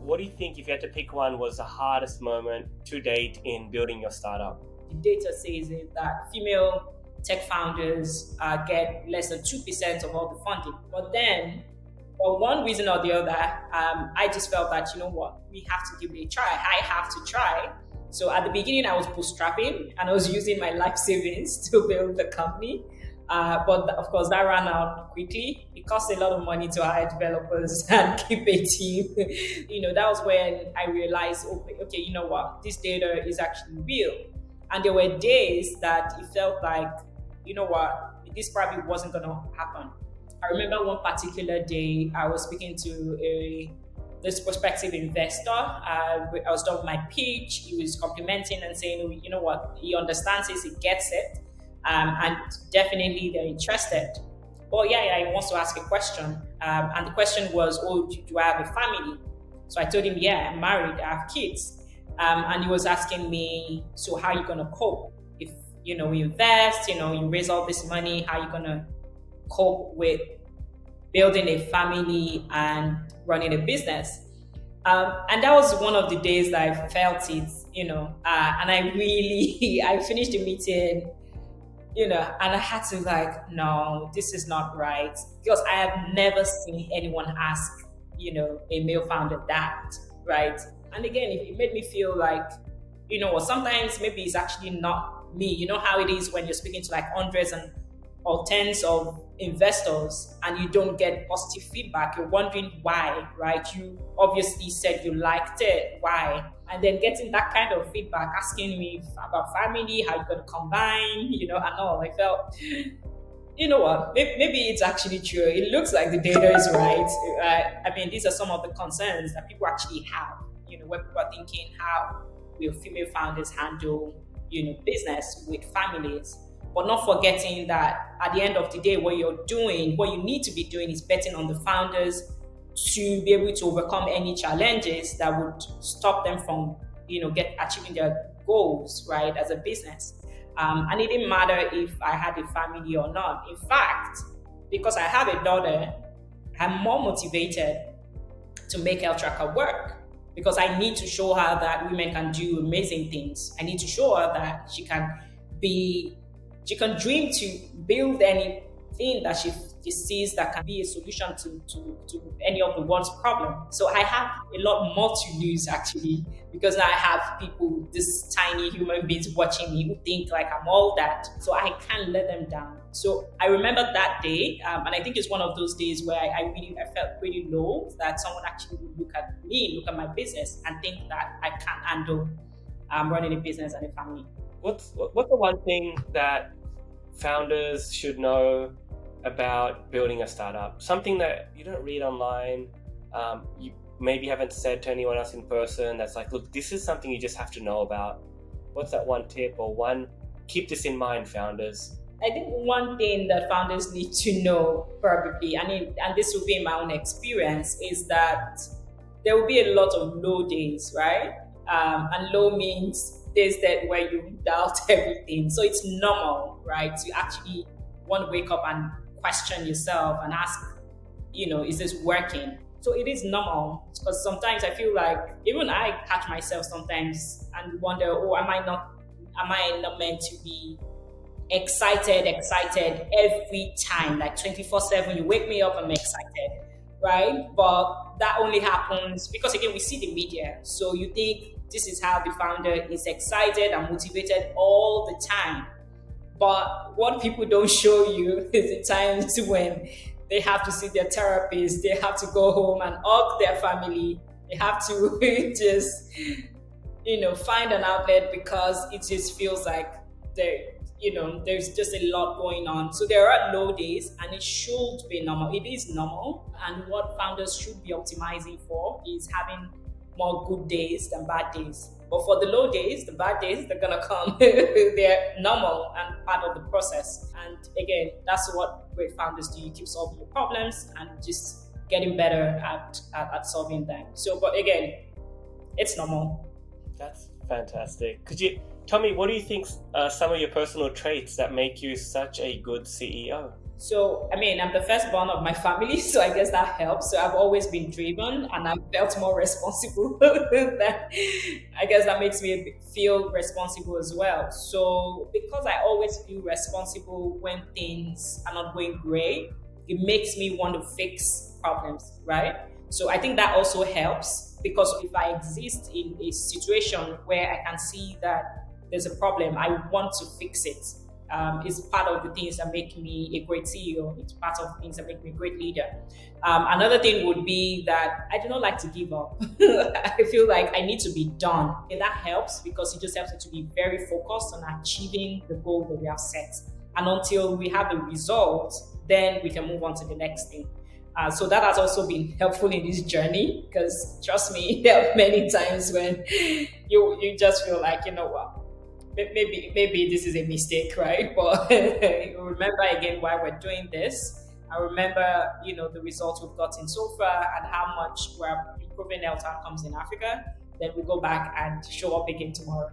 what do you think, if you had to pick one, was the hardest moment to date in building your startup? The data says it that female tech founders get less than 2% of all the funding. But then, for one reason or the other, I just felt that, you know what, we have to give it a try. I have to try. So at the beginning, I was bootstrapping and I was using my life savings to build the company. But of course, that ran out quickly. It cost a lot of money to hire developers and keep a team. That was when I realized, okay, you know what, this data is actually real. And there were days that it felt like, you know what, this probably wasn't going to happen. I remember one particular day I was speaking to this prospective investor. I was done with my pitch. He was complimenting and saying, you know what, he understands this, he gets it. And definitely they're interested. But he wants to ask a question. And the question was, do I have a family? So I told him, yeah, I'm married, I have kids. And he was asking me, so how are you going to cope? If, you invest, you raise all this money, how are you going to cope with building a family and running a business? And that was one of the days that I felt it, and I finished the meeting, and I had to no, this is not right. Because I have never seen anyone ask, a male founder that, right? And again, it made me feel like, sometimes maybe it's actually not me. You know how it is when you're speaking to hundreds or tens of investors and you don't get positive feedback. You're wondering why, right? You obviously said you liked it. Why? And then getting that kind of feedback, asking me about family, how you're going to combine, and all. I felt, you know what, maybe it's actually true. It looks like the data is right. These are some of the concerns that people actually have, when people are thinking, how will female founders handle, business with families? But not forgetting that at the end of the day, what you need to be doing is betting on the founders to be able to overcome any challenges that would stop them from, achieving their goals, right, as a business. And it didn't matter if I had a family or not. In fact, because I have a daughter, I'm more motivated to make Healthtracka work because I need to show her that women can do amazing things. I need to show her that she can dream to build anything that she sees that can be a solution to any of the world's problems. So I have a lot more to lose actually, because now I have people, these tiny human beings watching me who think like I'm all that. So I can't let them down. So I remember that day, and I think it's one of those days where I felt pretty low that someone actually would look at my business and think that I can't handle running a business and a family. What's the one thing that founders should know about building a startup? Something that you don't read online, you maybe haven't said to anyone else in person, that's like, look, this is something you just have to know about. What's that one tip or keep this in mind, founders? I think one thing that founders need to know probably, and this will be in my own experience, is that there will be a lot of low days, right? And low means days where you doubt everything. So it's normal, right? To actually want to wake up and question yourself and ask, is this working? So it is normal, because sometimes I feel like even I catch myself sometimes and wonder, am I not meant to be excited every time, like 24/7? You wake me up, I'm excited, right? But that only happens because, again, we see the media. So you think this is how the founder is excited and motivated all the time. But what people don't show you is the times when they have to see their therapist, they have to go home and hug their family, they have to just, find an outlet because it just feels like there's just a lot going on. So there are low days, and it should be normal. It is normal. And what founders should be optimizing for is having more good days than bad days. But for the low days, the bad days, they're gonna come. They're normal and part of the process. And again, that's what great founders do. You keep solving your problems and just getting better at solving them. So, but again, it's normal. That's fantastic. Could you tell me, what do you think are some of your personal traits that make you such a good CEO? So, I mean, I'm the firstborn of my family, so I guess that helps. So I've always been driven and I've felt more responsible. I guess that makes me feel responsible as well. So, because I always feel responsible when things are not going great, it makes me want to fix problems, right? So, I think that also helps because if I exist in a situation where I can see that there's a problem, I want to fix it. Is part of the things that make me a great CEO. It's part of the things that make me a great leader. Another thing would be that I do not like to give up. I feel like I need to be done. And that helps because it just helps me to be very focused on achieving the goal that we have set. And until we have the result, then we can move on to the next thing. So that has also been helpful in this journey because trust me, there are many times when you just feel like, you know what, maybe this is a mistake, right? But remember again why we're doing this. I remember, the results we've gotten so far and how much we're improving health outcomes in Africa. Then we go back and show up again tomorrow.